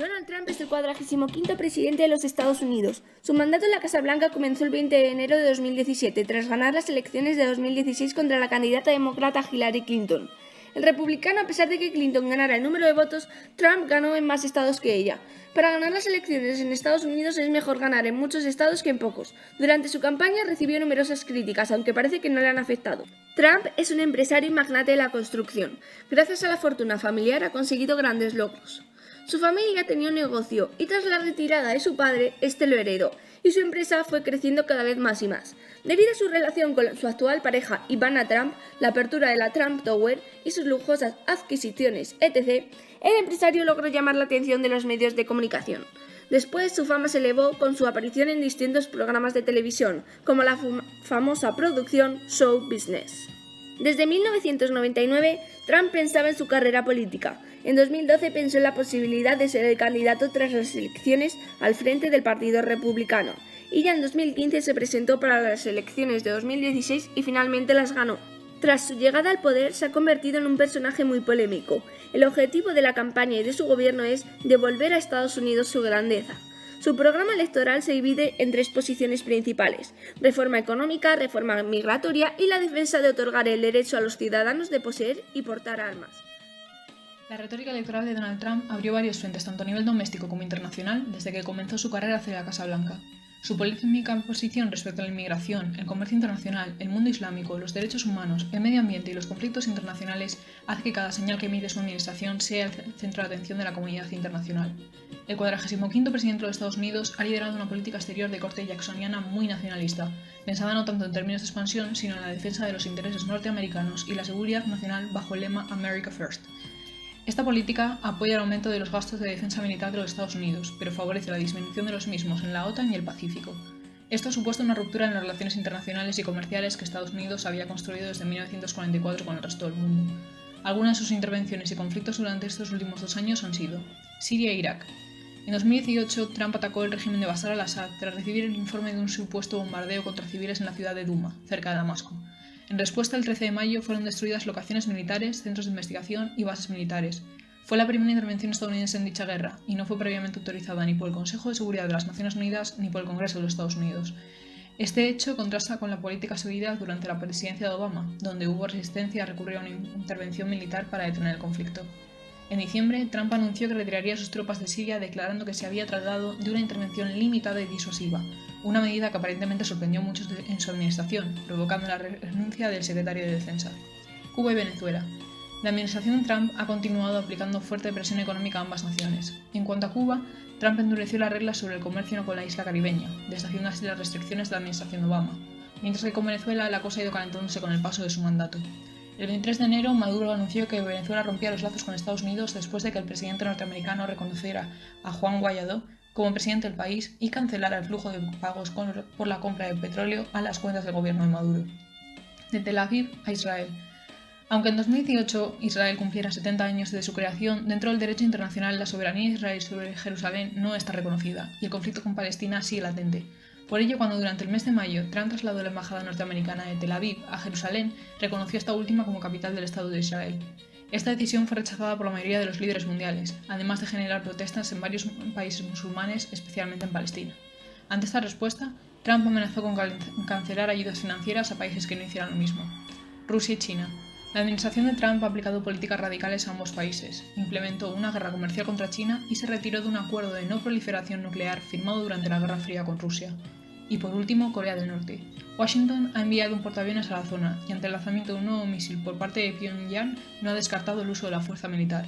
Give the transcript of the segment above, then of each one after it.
Donald Trump es el 45º presidente de los Estados Unidos. Su mandato en la Casa Blanca comenzó el 20 de enero de 2017, tras ganar las elecciones de 2016 contra la candidata demócrata Hillary Clinton. El republicano, a pesar de que Clinton ganara el número de votos, Trump ganó en más estados que ella. Para ganar las elecciones en Estados Unidos es mejor ganar en muchos estados que en pocos. Durante su campaña recibió numerosas críticas, aunque parece que no le han afectado. Trump es un empresario y magnate de la construcción. Gracias a la fortuna familiar ha conseguido grandes logros. Su familia tenía un negocio y tras la retirada de su padre, este lo heredó y su empresa fue creciendo cada vez más y más. Debido a su relación con su actual pareja Ivana Trump, la apertura de la Trump Tower y sus lujosas adquisiciones, etc., el empresario logró llamar la atención de los medios de comunicación. Después su fama se elevó con su aparición en distintos programas de televisión, como la famosa producción Show Business. Desde 1999, Trump pensaba en su carrera política. En 2012 pensó en la posibilidad de ser el candidato tras las elecciones al frente del Partido Republicano, y ya en 2015 se presentó para las elecciones de 2016 y finalmente las ganó. Tras su llegada al poder se ha convertido en un personaje muy polémico. El objetivo de la campaña y de su gobierno es devolver a Estados Unidos su grandeza. Su programa electoral se divide en 3 posiciones principales: reforma económica, reforma migratoria y la defensa de otorgar el derecho a los ciudadanos de poseer y portar armas. La retórica electoral de Donald Trump abrió varios frentes tanto a nivel doméstico como internacional desde que comenzó su carrera hacia la Casa Blanca. Su polémica posición respecto a la inmigración, el comercio internacional, el mundo islámico, los derechos humanos, el medio ambiente y los conflictos internacionales hace que cada señal que emite su administración sea el centro de atención de la comunidad internacional. El 45º presidente de los Estados Unidos ha liderado una política exterior de corte jacksoniana muy nacionalista, pensada no tanto en términos de expansión, sino en la defensa de los intereses norteamericanos y la seguridad nacional bajo el lema America First. Esta política apoya el aumento de los gastos de defensa militar de los Estados Unidos, pero favorece la disminución de los mismos en la OTAN y el Pacífico. Esto ha supuesto una ruptura en las relaciones internacionales y comerciales que Estados Unidos había construido desde 1944 con el resto del mundo. Algunas de sus intervenciones y conflictos durante estos últimos 2 años han sido Siria e Irak. En 2018, Trump atacó el régimen de Bashar al-Assad tras recibir el informe de un supuesto bombardeo contra civiles en la ciudad de Duma, cerca de Damasco. En respuesta, el 13 de mayo fueron destruidas locaciones militares, centros de investigación y bases militares. Fue la primera intervención estadounidense en dicha guerra y no fue previamente autorizada ni por el Consejo de Seguridad de las Naciones Unidas ni por el Congreso de los Estados Unidos. Este hecho contrasta con la política seguida durante la presidencia de Obama, donde hubo resistencia a recurrir a una intervención militar para detener el conflicto. En diciembre, Trump anunció que retiraría sus tropas de Siria, declarando que se había tratado de una intervención limitada y disuasiva, una medida que aparentemente sorprendió a muchos en su administración, provocando la renuncia del secretario de Defensa. Cuba y Venezuela. La administración de Trump ha continuado aplicando fuerte presión económica a ambas naciones. En cuanto a Cuba, Trump endureció las reglas sobre el comercio con la isla caribeña, deshaciendo así las restricciones de la administración de Obama, mientras que con Venezuela la cosa ha ido calentándose con el paso de su mandato. El 23 de enero, Maduro anunció que Venezuela rompía los lazos con Estados Unidos después de que el presidente norteamericano reconociera a Juan Guaidó como presidente del país y cancelara el flujo de pagos por la compra de petróleo a las cuentas del gobierno de Maduro. De Tel Aviv a Israel. Aunque en 2018 Israel cumpliera 70 años de su creación, dentro del derecho internacional la soberanía de Israel sobre Jerusalén no está reconocida y el conflicto con Palestina sigue latente. Por ello, cuando durante el mes de mayo Trump trasladó la embajada norteamericana de Tel Aviv a Jerusalén, reconoció esta última como capital del Estado de Israel. Esta decisión fue rechazada por la mayoría de los líderes mundiales, además de generar protestas en varios países musulmanes, especialmente en Palestina. Ante esta respuesta, Trump amenazó con cancelar ayudas financieras a países que no hicieran lo mismo. Rusia y China. La administración de Trump ha aplicado políticas radicales a ambos países, implementó una guerra comercial contra China y se retiró de un acuerdo de no proliferación nuclear firmado durante la Guerra Fría con Rusia. Y por último, Corea del Norte. Washington ha enviado un portaaviones a la zona y ante el lanzamiento de un nuevo misil por parte de Pyongyang no ha descartado el uso de la fuerza militar.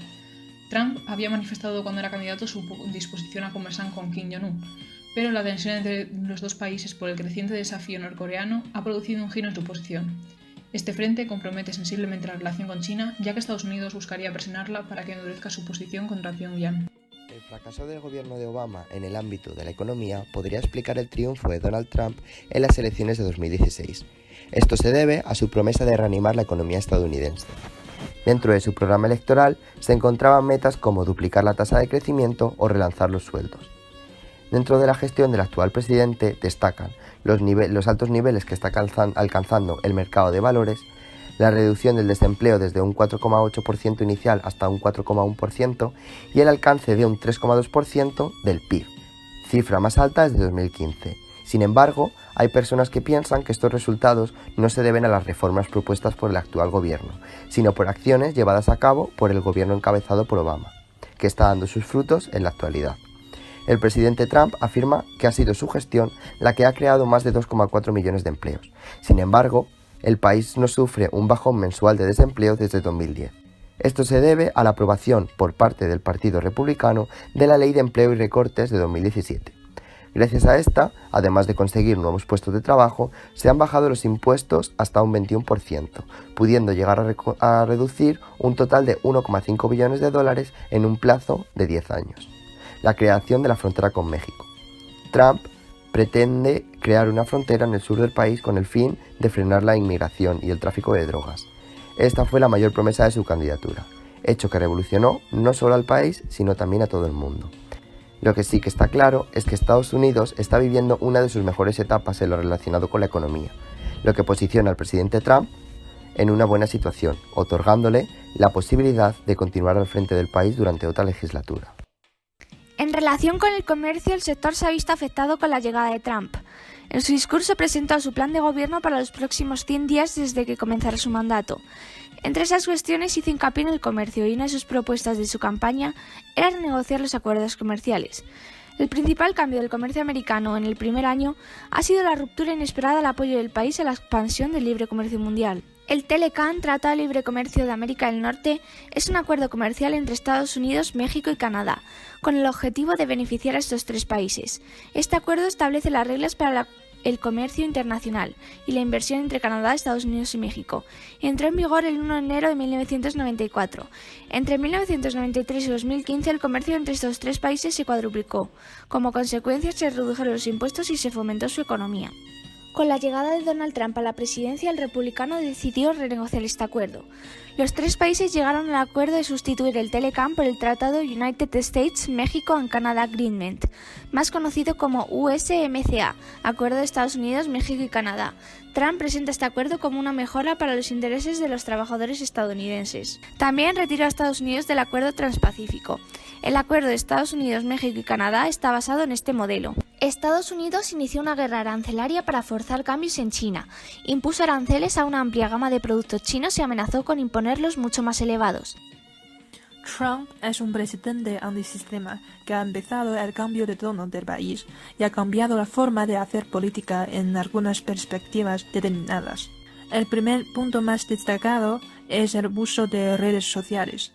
Trump había manifestado cuando era candidato su disposición a conversar con Kim Jong-un, pero la tensión entre los dos países por el creciente desafío norcoreano ha producido un giro en su posición. Este frente compromete sensiblemente la relación con China, ya que Estados Unidos buscaría presionarla para que endurezca su posición contra Pyongyang. El fracaso del gobierno de Obama en el ámbito de la economía podría explicar el triunfo de Donald Trump en las elecciones de 2016. Esto se debe a su promesa de reanimar la economía estadounidense. Dentro de su programa electoral se encontraban metas como duplicar la tasa de crecimiento o relanzar los sueldos. Dentro de la gestión del actual presidente destacan los altos niveles que está alcanzando el mercado de valores, la reducción del desempleo desde un 4,8% inicial hasta un 4,1% y el alcance de un 3,2% del PIB, cifra más alta desde 2015. Sin embargo, hay personas que piensan que estos resultados no se deben a las reformas propuestas por el actual gobierno, sino por acciones llevadas a cabo por el gobierno encabezado por Obama, que está dando sus frutos en la actualidad. El presidente Trump afirma que ha sido su gestión la que ha creado más de 2,4 millones de empleos. Sin embargo, el país no sufre un bajón mensual de desempleo desde 2010. Esto se debe a la aprobación por parte del Partido Republicano de la Ley de Empleo y Recortes de 2017. Gracias a esta, además de conseguir nuevos puestos de trabajo, se han bajado los impuestos hasta un 21%, pudiendo llegar a reducir un total de 1,5 billones de dólares en un plazo de 10 años. La creación de la frontera con México. Trump pretende crear una frontera en el sur del país con el fin de frenar la inmigración y el tráfico de drogas. Esta fue la mayor promesa de su candidatura, hecho que revolucionó no solo al país, sino también a todo el mundo. Lo que sí que está claro es que Estados Unidos está viviendo una de sus mejores etapas en lo relacionado con la economía, lo que posiciona al presidente Trump en una buena situación, otorgándole la posibilidad de continuar al frente del país durante otra legislatura. En relación con el comercio, el sector se ha visto afectado con la llegada de Trump. En su discurso presentó su plan de gobierno para los próximos 100 días desde que comenzara su mandato. Entre esas cuestiones hizo hincapié en el comercio y una de sus propuestas de su campaña era renegociar los acuerdos comerciales. El principal cambio del comercio americano en el primer año ha sido la ruptura inesperada del apoyo del país a la expansión del libre comercio mundial. El TELECAN, Tratado de Libre Comercio de América del Norte, es un acuerdo comercial entre Estados Unidos, México y Canadá, con el objetivo de beneficiar a estos tres países. Este acuerdo establece las reglas para el comercio internacional y la inversión entre Canadá, Estados Unidos y México. Entró en vigor el 1 de enero de 1994. Entre 1993 y 2015 el comercio entre estos tres países se cuadruplicó. Como consecuencia se redujeron los impuestos y se fomentó su economía. Con la llegada de Donald Trump a la presidencia, el republicano decidió renegociar este acuerdo. Los tres países llegaron al acuerdo de sustituir el TELECAN por el Tratado United States, México and Canada Agreement, más conocido como USMCA, Acuerdo de Estados Unidos, México y Canadá. Trump presenta este acuerdo como una mejora para los intereses de los trabajadores estadounidenses. También retiró a Estados Unidos del Acuerdo Transpacífico. El acuerdo de Estados Unidos, México y Canadá está basado en este modelo. Estados Unidos inició una guerra arancelaria para forzar cambios en China, impuso aranceles a una amplia gama de productos chinos y amenazó con imponerlos mucho más elevados. Trump es un presidente antisistema que ha empezado el cambio de tono del país y ha cambiado la forma de hacer política en algunas perspectivas determinadas. El primer punto más destacado es el uso de redes sociales.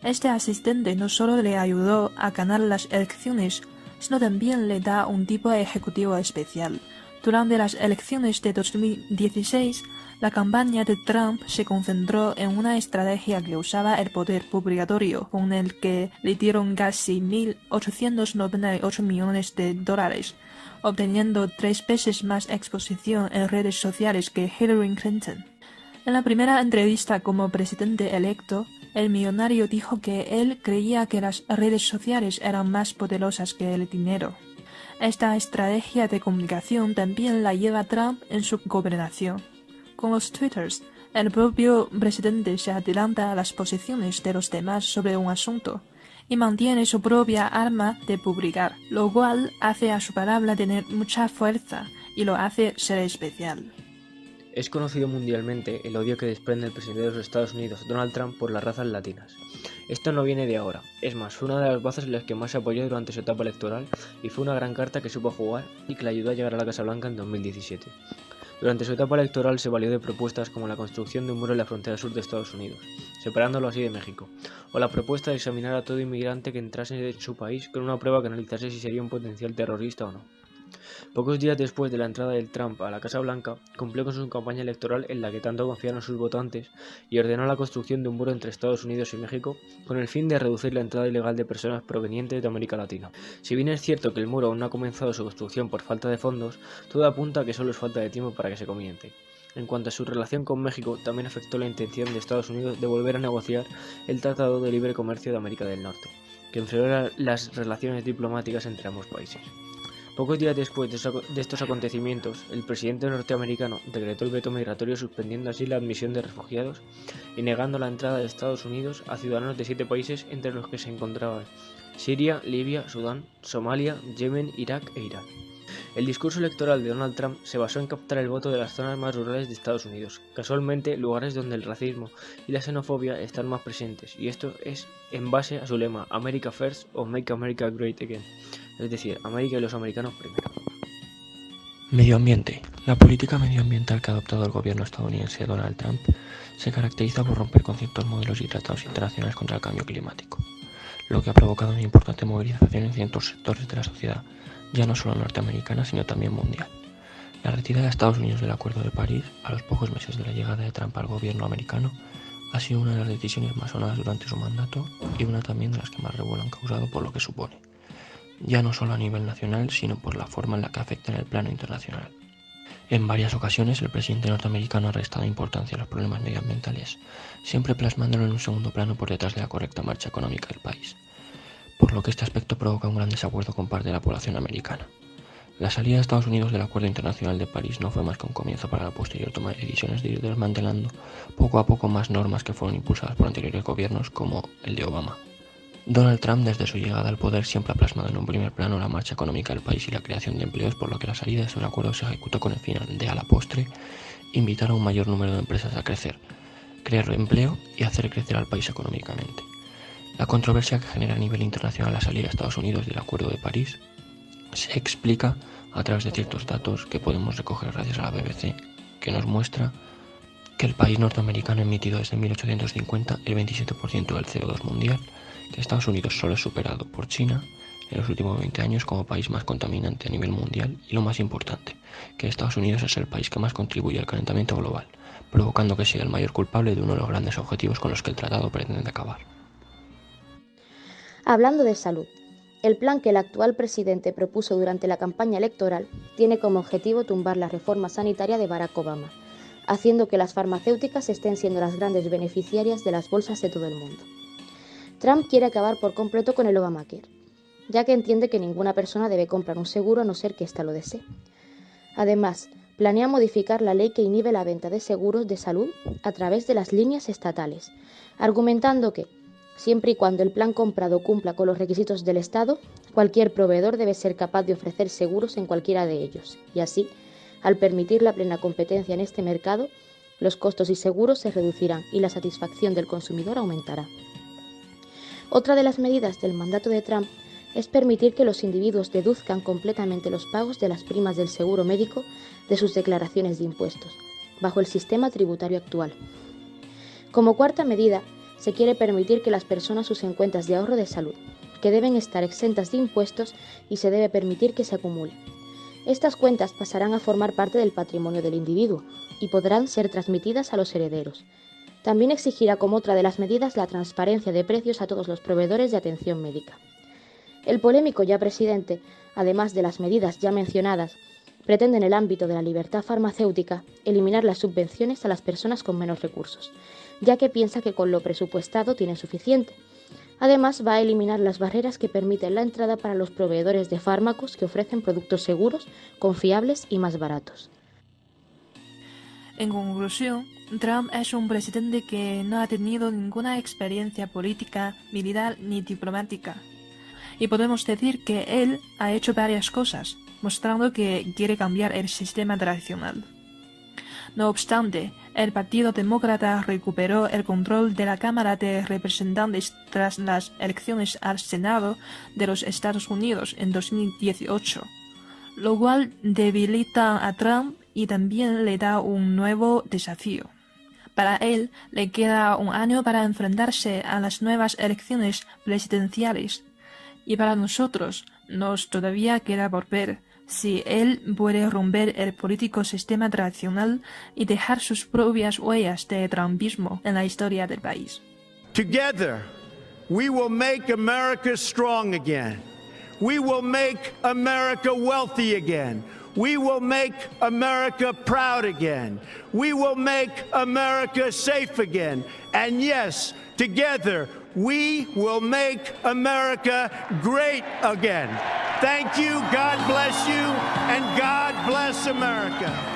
Este asistente no solo le ayudó a ganar las elecciones, sino también le da un tipo ejecutivo especial. Durante las elecciones de 2016, la campaña de Trump se concentró en una estrategia que usaba el poder publicatorio, con el que le dieron casi 1.898 millones de dólares, obteniendo 3 veces más exposición en redes sociales que Hillary Clinton. En la primera entrevista como presidente electo, el millonario dijo que él creía que las redes sociales eran más poderosas que el dinero. Esta estrategia de comunicación también la lleva Trump en su gobernación. Con los twitters, el propio presidente se adelanta a las posiciones de los demás sobre un asunto y mantiene su propia arma de publicar, lo cual hace a su palabra tener mucha fuerza y lo hace ser especial. Es conocido mundialmente el odio que desprende el presidente de los Estados Unidos, Donald Trump, por las razas latinas. Esto no viene de ahora, es más, fue una de las bases en las que más se apoyó durante su etapa electoral y fue una gran carta que supo jugar y que le ayudó a llegar a la Casa Blanca en 2017. Durante su etapa electoral se valió de propuestas como la construcción de un muro en la frontera sur de Estados Unidos, separándolo así de México, o la propuesta de examinar a todo inmigrante que entrase en su país con una prueba que analizase si sería un potencial terrorista o no. Pocos días después de la entrada de Trump a la Casa Blanca, cumplió con su campaña electoral en la que tanto confiaron sus votantes y ordenó la construcción de un muro entre Estados Unidos y México con el fin de reducir la entrada ilegal de personas provenientes de América Latina. Si bien es cierto que el muro aún no ha comenzado su construcción por falta de fondos, todo apunta a que solo es falta de tiempo para que se comience. En cuanto a su relación con México, también afectó la intención de Estados Unidos de volver a negociar el Tratado de Libre Comercio de América del Norte, que enfrió las relaciones diplomáticas entre ambos países. Pocos días después de estos acontecimientos, el presidente norteamericano decretó el veto migratorio, suspendiendo así la admisión de refugiados y negando la entrada de Estados Unidos a ciudadanos de 7 países, entre los que se encontraban Siria, Libia, Sudán, Somalia, Yemen, Irak e Irán. El discurso electoral de Donald Trump se basó en captar el voto de las zonas más rurales de Estados Unidos, casualmente lugares donde el racismo y la xenofobia están más presentes, y esto es en base a su lema America First o Make America Great Again, es decir, América y los americanos primero. Medio ambiente. La política medioambiental que ha adoptado el gobierno estadounidense de Donald Trump se caracteriza por romper con ciertos modelos y tratados internacionales contra el cambio climático, lo que ha provocado una importante movilización en ciertos sectores de la sociedad, ya no solo norteamericana, sino también mundial. La retirada de Estados Unidos del Acuerdo de París, a los pocos meses de la llegada de Trump al gobierno americano, ha sido una de las decisiones más sonadas durante su mandato y una también de las que más revuelo han causado por lo que supone, ya no solo a nivel nacional, sino por la forma en la que afecta en el plano internacional. En varias ocasiones el presidente norteamericano ha restado importancia a los problemas medioambientales, siempre plasmándolo en un segundo plano por detrás de la correcta marcha económica del país, por lo que este aspecto provoca un gran desacuerdo con parte de la población americana. La salida de Estados Unidos del Acuerdo Internacional de París no fue más que un comienzo para la posterior toma de decisiones de ir desmantelando poco a poco más normas que fueron impulsadas por anteriores gobiernos como el de Obama. Donald Trump, desde su llegada al poder, siempre ha plasmado en un primer plano la marcha económica del país y la creación de empleos, por lo que la salida de esos acuerdos se ejecutó con el fin de, a la postre, invitar a un mayor número de empresas a crecer, crear empleo y hacer crecer al país económicamente. La controversia que genera a nivel internacional la salida de Estados Unidos del Acuerdo de París se explica a través de ciertos datos que podemos recoger gracias a la BBC, que nos muestra que el país norteamericano ha emitido desde 1850 el 27% del CO2 mundial, que Estados Unidos solo es superado por China en los últimos 20 años como país más contaminante a nivel mundial, y lo más importante, que Estados Unidos es el país que más contribuye al calentamiento global, provocando que sea el mayor culpable de uno de los grandes objetivos con los que el tratado pretende acabar. Hablando de salud, el plan que el actual presidente propuso durante la campaña electoral tiene como objetivo tumbar la reforma sanitaria de Barack Obama, haciendo que las farmacéuticas estén siendo las grandes beneficiarias de las bolsas de todo el mundo. Trump quiere acabar por completo con el Obamacare, ya que entiende que ninguna persona debe comprar un seguro a no ser que ésta lo desee. Además, planea modificar la ley que inhibe la venta de seguros de salud a través de las líneas estatales, argumentando que, siempre y cuando el plan comprado cumpla con los requisitos del Estado, cualquier proveedor debe ser capaz de ofrecer seguros en cualquiera de ellos, y así, al permitir la plena competencia en este mercado, los costos y seguros se reducirán y la satisfacción del consumidor aumentará. Otra de las medidas del mandato de Trump es permitir que los individuos deduzcan completamente los pagos de las primas del seguro médico de sus declaraciones de impuestos, bajo el sistema tributario actual. Como cuarta medida, se quiere permitir que las personas usen cuentas de ahorro de salud, que deben estar exentas de impuestos y se debe permitir que se acumulen. Estas cuentas pasarán a formar parte del patrimonio del individuo y podrán ser transmitidas a los herederos. También exigirá como otra de las medidas la transparencia de precios a todos los proveedores de atención médica. El polémico ya presidente, además de las medidas ya mencionadas, pretende en el ámbito de la libertad farmacéutica eliminar las subvenciones a las personas con menos recursos, ya que piensa que con lo presupuestado tiene suficiente. Además, va a eliminar las barreras que permiten la entrada para los proveedores de fármacos que ofrecen productos seguros, confiables y más baratos. En conclusión, Trump es un presidente que no ha tenido ninguna experiencia política, militar ni diplomática. Y podemos decir que él ha hecho varias cosas, mostrando que quiere cambiar el sistema tradicional. No obstante, el Partido Demócrata recuperó el control de la Cámara de Representantes tras las elecciones al Senado de los Estados Unidos en 2018, lo cual debilita a Trump y también le da un nuevo desafío. Para él, le queda un año para enfrentarse a las nuevas elecciones presidenciales, y para nosotros nos todavía queda por ver si él puede romper el político sistema tradicional y dejar sus propias huellas de trumpismo en la historia del país. Together, we will make America strong again. We will make America wealthy again. We will make America proud again. We will make America safe again. And yes, together, we will make America great again. Thank you, God bless you, and God bless America.